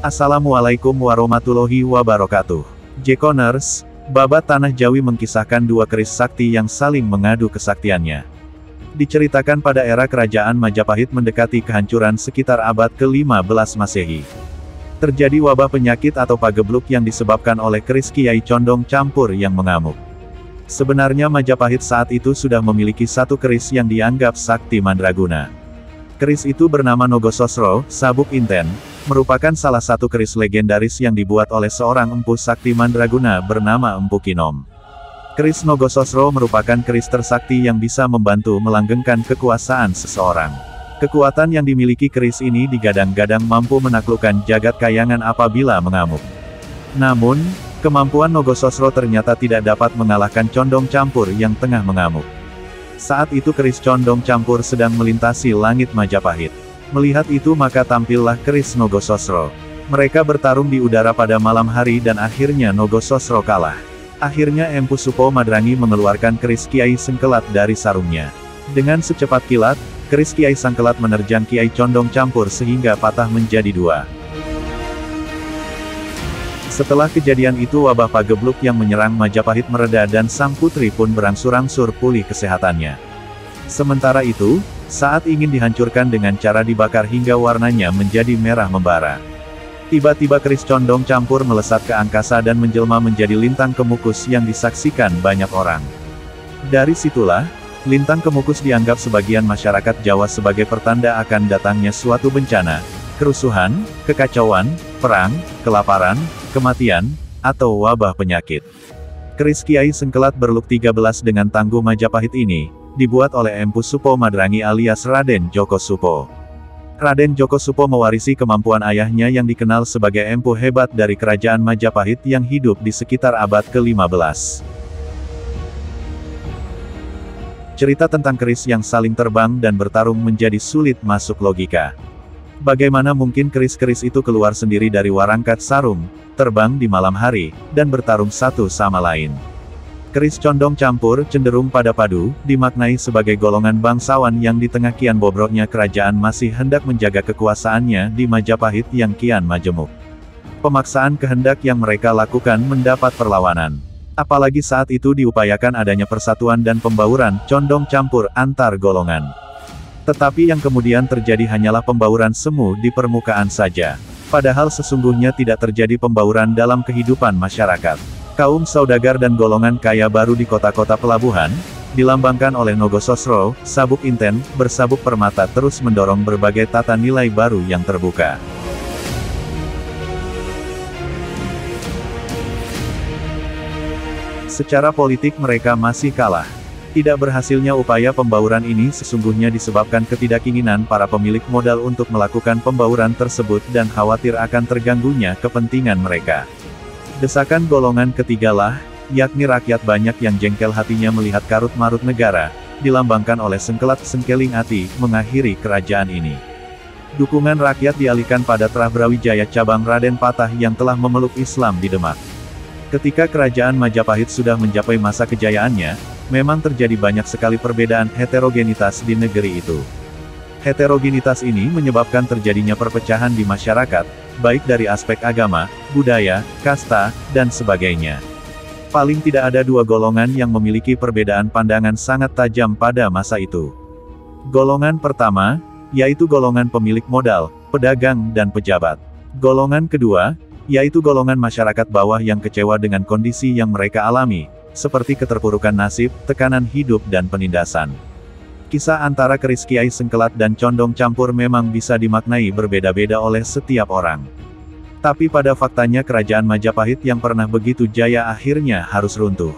Assalamualaikum warahmatullahi wabarakatuh. Jekoners, babat Tanah Jawi mengkisahkan dua keris sakti yang saling mengadu kesaktiannya. Diceritakan pada era kerajaan Majapahit mendekati kehancuran sekitar abad ke-15 Masehi. Terjadi wabah penyakit atau pagebluk yang disebabkan oleh keris Kiai Condong Campur yang mengamuk. Sebenarnya Majapahit saat itu sudah memiliki satu keris yang dianggap sakti mandraguna. Keris itu bernama Nogososro, Sabuk Inten, merupakan salah satu keris legendaris yang dibuat oleh seorang empu sakti mandraguna bernama Empu Kinom. Keris Nogososro merupakan keris tersakti yang bisa membantu melanggengkan kekuasaan seseorang. Kekuatan yang dimiliki keris ini digadang-gadang mampu menaklukkan jagat kayangan apabila mengamuk. Namun, kemampuan Nogososro ternyata tidak dapat mengalahkan Condong Campur yang tengah mengamuk. Saat itu keris Condong Campur sedang melintasi langit Majapahit. Melihat itu maka tampillah keris Nogososro. Mereka bertarung di udara pada malam hari dan akhirnya Nogososro kalah. Akhirnya Empu Supo Madrangi mengeluarkan keris Kiai Sengkelat dari sarungnya. Dengan secepat kilat, keris Kiai Sengkelat menerjang Kiai Condong Campur sehingga patah menjadi dua. Setelah kejadian itu wabah pagebluk yang menyerang Majapahit mereda dan sang putri pun berangsur-angsur pulih kesehatannya. Sementara itu, saat ingin dihancurkan dengan cara dibakar hingga warnanya menjadi merah membara. Tiba-tiba keris Condong Campur melesat ke angkasa dan menjelma menjadi lintang kemukus yang disaksikan banyak orang. Dari situlah, lintang kemukus dianggap sebagian masyarakat Jawa sebagai pertanda akan datangnya suatu bencana, kerusuhan, kekacauan, perang, kelaparan, kematian, atau wabah penyakit. Keris Kiai Sengkelat berluk 13 dengan tangguh Majapahit ini, dibuat oleh Empu Supo Madrangi alias Raden Djoko Supo. Raden Djoko Supo mewarisi kemampuan ayahnya yang dikenal sebagai empu hebat dari kerajaan Majapahit yang hidup di sekitar abad ke-15. Cerita tentang keris yang saling terbang dan bertarung menjadi sulit masuk logika. Bagaimana mungkin keris-keris itu keluar sendiri dari warangkat sarung, terbang di malam hari, dan bertarung satu sama lain? Keris Condong Campur cenderung pada padu, dimaknai sebagai golongan bangsawan yang di tengah kian bobroknya kerajaan masih hendak menjaga kekuasaannya di Majapahit yang kian majemuk. Pemaksaan kehendak yang mereka lakukan mendapat perlawanan. Apalagi saat itu diupayakan adanya persatuan dan pembauran Condong Campur antar golongan. Tetapi yang kemudian terjadi hanyalah pembauran semu di permukaan saja. Padahal sesungguhnya tidak terjadi pembauran dalam kehidupan masyarakat. Kaum saudagar dan golongan kaya baru di kota-kota pelabuhan, dilambangkan oleh Nogososro, Sabuk Inten, bersabuk permata terus mendorong berbagai tata nilai baru yang terbuka. Secara politik mereka masih kalah. Tidak berhasilnya upaya pembauran ini sesungguhnya disebabkan ketidakinginan para pemilik modal untuk melakukan pembauran tersebut dan khawatir akan terganggunya kepentingan mereka. Desakan golongan ketigalah, yakni rakyat banyak yang jengkel hatinya melihat karut-marut negara, dilambangkan oleh Sengkelat Sengkeling Ati, mengakhiri kerajaan ini. Dukungan rakyat dialihkan pada Trah Brawijaya cabang Raden Patah yang telah memeluk Islam di Demak. Ketika kerajaan Majapahit sudah mencapai masa kejayaannya, memang terjadi banyak sekali perbedaan heterogenitas di negeri itu. Heterogenitas ini menyebabkan terjadinya perpecahan di masyarakat, baik dari aspek agama, budaya, kasta, dan sebagainya. Paling tidak ada dua golongan yang memiliki perbedaan pandangan sangat tajam pada masa itu. Golongan pertama, yaitu golongan pemilik modal, pedagang dan pejabat. Golongan kedua, yaitu golongan masyarakat bawah yang kecewa dengan kondisi yang mereka alami, seperti keterpurukan nasib, tekanan hidup dan penindasan. Kisah antara keris Kiai Sengkelat dan Condong Campur memang bisa dimaknai berbeda-beda oleh setiap orang. Tapi pada faktanya kerajaan Majapahit yang pernah begitu jaya akhirnya harus runtuh.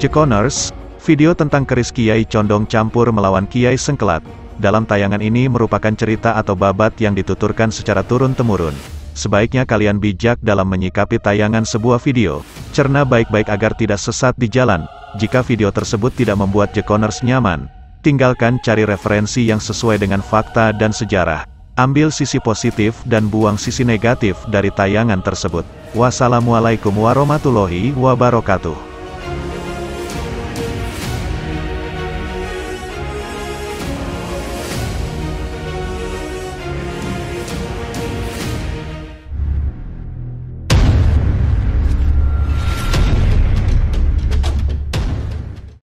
Jekoners, video tentang keris Kiai Condong Campur melawan Kiai Sengkelat dalam tayangan ini merupakan cerita atau babat yang dituturkan secara turun-temurun. Sebaiknya kalian bijak dalam menyikapi tayangan sebuah video. Cerna baik-baik agar tidak sesat di jalan. Jika video tersebut tidak membuat Jekoners nyaman, tinggalkan, cari referensi yang sesuai dengan fakta dan sejarah. Ambil sisi positif dan buang sisi negatif dari tayangan tersebut. Wassalamualaikum warahmatullahi wabarakatuh.